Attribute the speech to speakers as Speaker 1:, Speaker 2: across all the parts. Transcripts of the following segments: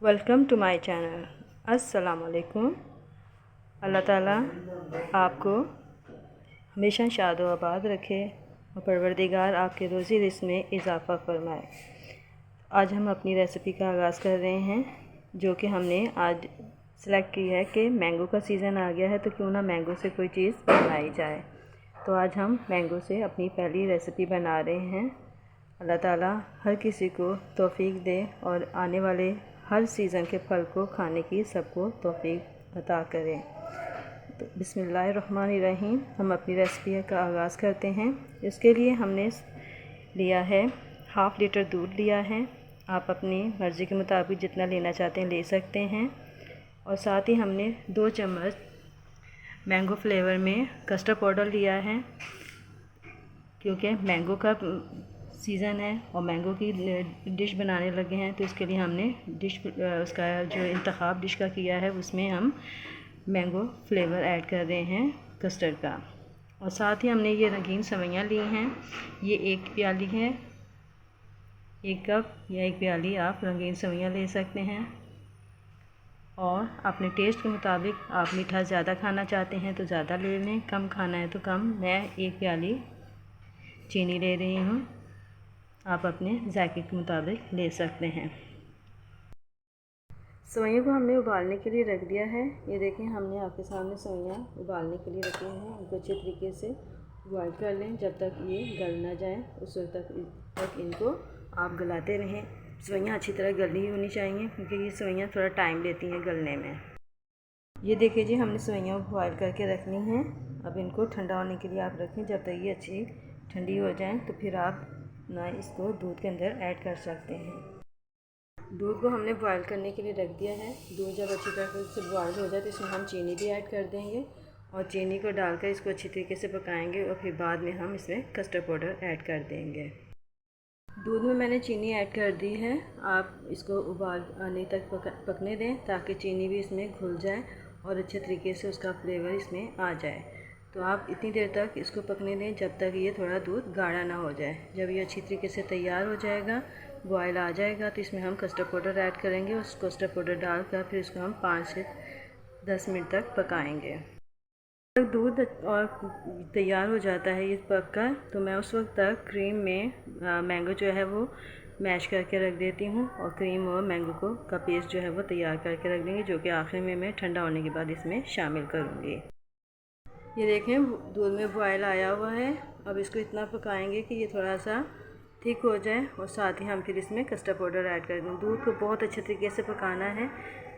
Speaker 1: Welcome to my channel. अस्सलाम वालेकुम। अल्लाह ताला आपको हमेशा शाद व आबाद रखे और परवरदिगार आपके रोज़ी रिज़्क़ में इजाफ़ा फरमाए। आज हम अपनी रेसिपी का आगाज़ कर रहे हैं, जो कि हमने आज सेलेक्ट की है कि मैंगो का सीज़न आ गया है तो क्यों ना मैंगो से कोई चीज़ बनाई जाए। तो आज हम मैंगो से अपनी पहली रेसिपी बना रहे हैं। अल्लाह ताला हर किसी को तौफ़ीक दे और आने वाले हर सीज़न के फल को खाने की सबको तौफ़ीक अता करें। तो बिस्मिल्लाहिर्रहमानिर्रहीम, हम अपनी रेसिपी का आगाज़ करते हैं। इसके लिए हमने लिया है हाफ़ लीटर दूध लिया है। आप अपनी मर्ज़ी के मुताबिक जितना लेना चाहते हैं ले सकते हैं। और साथ ही हमने 2 चम्मच मैंगो फ्लेवर में कस्टर्ड पाउडर लिया है, क्योंकि मैंगो का सीज़न है और मैंगो की डिश बनाने लगे हैं। तो इसके लिए हमने उसका जो इंतखाब डिश का किया है उसमें हम मैंगो फ्लेवर ऐड कर रहे हैं कस्टर्ड का। और साथ ही हमने ये रंगीन सेवइयाँ ली हैं। ये 1 प्याली है, 1 कप या 1 प्याली आप रंगीन सेवइयाँ ले सकते हैं। और अपने टेस्ट के मुताबिक आप मीठा ज़्यादा खाना चाहते हैं तो ज़्यादा ले लें, कम खाना है तो कम। मैं 1 प्याली चीनी ले रही हूँ, आप अपने जायके के मुताबिक ले सकते हैं। सेवइयों को हमने उबालने के लिए रख दिया है। ये देखें, हमने आपके सामने सेवइयाँ उबालने के लिए रखी हैं। इनको अच्छे तरीके से बॉयल कर लें जब तक ये गल ना जाए, उस वक्त तक इनको आप गलाते रहें। सेवइयाँ अच्छी तरह गली होनी चाहिए, क्योंकि ये सेवइयाँ थोड़ा टाइम लेती हैं गलने में। ये देखिए जी, हमने सेवइयाँ बॉयल करके रखनी हैं। अब इनको ठंडा होने के लिए आप रखें। जब तक ये अच्छी ठंडी हो जाए तो फिर आप ना इसको दूध के अंदर ऐड कर सकते हैं। दूध को हमने बॉयल करने के लिए रख दिया है। दूध जब अच्छी तरह से बॉयल हो जाए तो इसमें हम चीनी भी ऐड कर देंगे और चीनी को डालकर इसको अच्छी तरीके से पकाएंगे। और फिर बाद में हम इसमें कस्टर्ड पाउडर ऐड कर देंगे। दूध में मैंने चीनी ऐड कर दी है। आप इसको उबाल आने तक पकने दें ताकि चीनी भी इसमें घुल जाए और अच्छे तरीके से उसका फ्लेवर इसमें आ जाए। तो आप इतनी देर तक इसको पकने दें जब तक ये थोड़ा दूध गाढ़ा ना हो जाए। जब ये अच्छी तरीके से तैयार हो जाएगा, बॉयल आ जाएगा, तो इसमें हम कस्टर्ड पाउडर ऐड करेंगे। उस कस्टर्ड पाउडर डालकर फिर इसको हम 5 से 10 मिनट तक पकाएंगे। जब दूध और तैयार हो जाता है ये पक कर, तो मैं उस वक्त तक क्रीम में मैंगो जो है वो मैश करके रख देती हूँ। और क्रीम और मैंगो का पेस्ट जो है वो तैयार करके रख देंगे, जो कि आखिर में मैं ठंडा होने के बाद इसमें शामिल करूँगी। ये देखें, दूध में बॉयल आया हुआ है। अब इसको इतना पकाएंगे कि ये थोड़ा सा थिक हो जाए और साथ ही हम फिर इसमें कस्टर्ड पाउडर ऐड कर दें। दूध को बहुत अच्छे तरीके से पकाना है,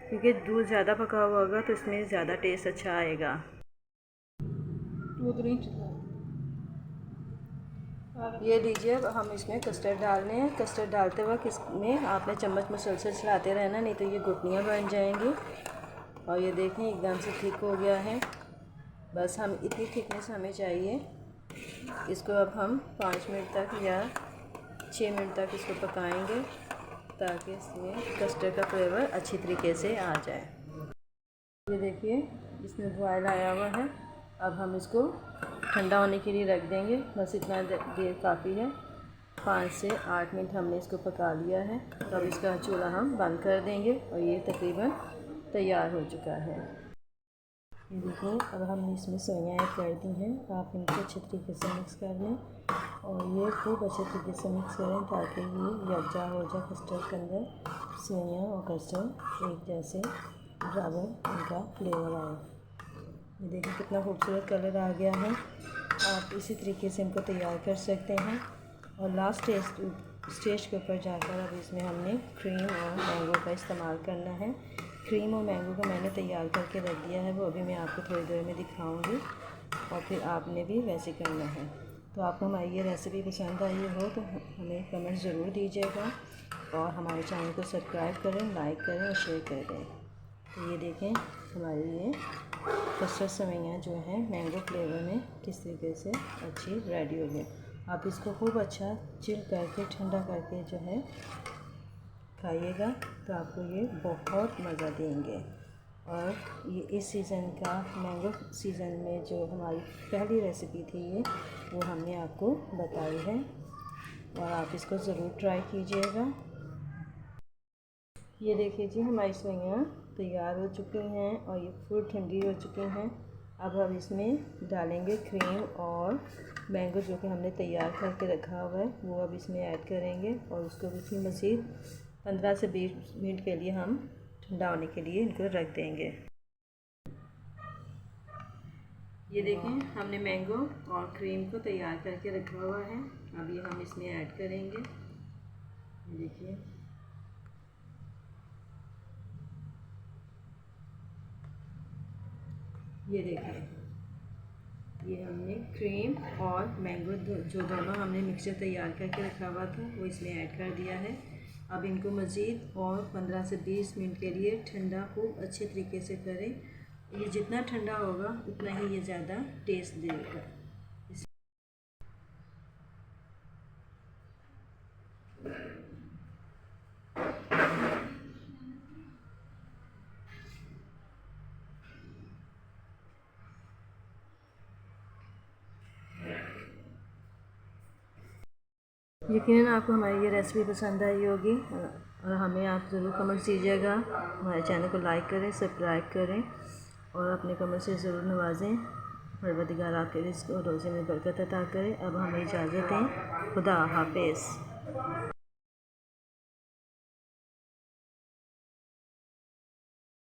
Speaker 1: क्योंकि दूध ज़्यादा पका हुआ होगा तो इसमें ज़्यादा टेस्ट अच्छा आएगा। ये लीजिए, अब हम इसमें कस्टर्ड डालने हैं। कस्टर्ड डालते वक्त इसमें आपने चम्मच मुसलसल चलाते रहना, नहीं तो ये गुठलियाँ बन जाएंगी। और ये देखें, एकदम से थिक हो गया है। बस हम इतनी थिकनेस हमें चाहिए। इसको अब हम 5 मिनट तक या 6 मिनट तक इसको पकाएंगे, ताकि इसमें कस्टर्ड का फ्लेवर अच्छी तरीके से आ जाए। ये देखिए, इसमें बॉयल आया हुआ है। अब हम इसको ठंडा होने के लिए रख देंगे। बस इतना देर काफ़ी है। 5 से 8 मिनट हमने इसको पका लिया है। तो अब इसका चूल्हा हम बंद कर देंगे और ये तकरीबन तैयार हो चुका है। ये देखिए, अब हमने इसमें सेवइयाँ ऐड कर दी हैं। आप इनको अच्छे तरीके से मिक्स कर लें और ये खूब अच्छे तरीके से मिक्स करें ताकि ये यकजा हो जाए कस्टर्ड के अंदर। सेवइयाँ और कस्टर्ड एक जैसे बराबर इनका फ्लेवर आए। ये देखिए, कितना खूबसूरत कलर आ गया है। आप इसी तरीके से इनको तैयार कर सकते हैं। और लास्ट स्टेज के ऊपर जाकर अब इसमें हमने क्रीम और मैंगो का इस्तेमाल करना है। क्रीम और मैंगो को मैंने तैयार करके रख दिया है, वो अभी मैं आपको थोड़ी देर में दिखाऊंगी। और फिर आपने भी वैसे करना है। तो आपको हमारी ये रेसिपी पसंद आई हो तो हमें कमेंट ज़रूर दीजिएगा और हमारे चैनल को सब्सक्राइब करें, लाइक करें और शेयर करें। तो ये देखें, हमारी ये कस्टर्ड सेवइयाँ जो हैं मैंगो फ्लेवर में किस तरीके से अच्छी रेडी हो गई। आप इसको खूब अच्छा चिल करके ठंडा करके जो है खाइएगा, तो आपको ये बहुत मज़ा देंगे। और ये इस सीज़न का मैंगो सीज़न में जो हमारी पहली रेसिपी थी ये, वो हमने आपको बताई है और आप इसको ज़रूर ट्राई कीजिएगा। ये देखिए जी, हमारी सेवइयाँ तैयार हो चुकी हैं और ये फुल ठंडी हो चुकी हैं। अब हम इसमें डालेंगे क्रीम और मैंगो जो कि हमने तैयार करके रखा हुआ है, वो अब इसमें ऐड करेंगे और उसको भी मज़ीद 15 से 20 मिनट के लिए हम ठंडा होने के लिए इनको रख देंगे। ये देखें, हमने मैंगो और क्रीम को तैयार करके रखा हुआ है। अब ये हम इसमें ऐड करेंगे। ये देखिए, ये देखिए, ये हमने क्रीम और मैंगो जो दोनों हमने मिक्सचर तैयार करके रखा हुआ था वो इसमें ऐड कर दिया है। अब इनको मज़ीद और 15 से 20 मिनट के लिए ठंडा खूब अच्छे तरीके से करें। ये जितना ठंडा होगा उतना ही ये ज़्यादा टेस्ट देगा। यकीनन आपको हमारी ये रेसिपी पसंद आई होगी और हमें आप ज़रूर कमेंट कीजिएगा। हमारे चैनल को लाइक करें, सब्सक्राइब करें और अपने कमेंट से ज़रूर नवाजें। परवरदिगार आपके रिज़्क़ और रोज़े में बरकत अता करे। अब हमें इजाज़त दें। खुदा हाफिज़।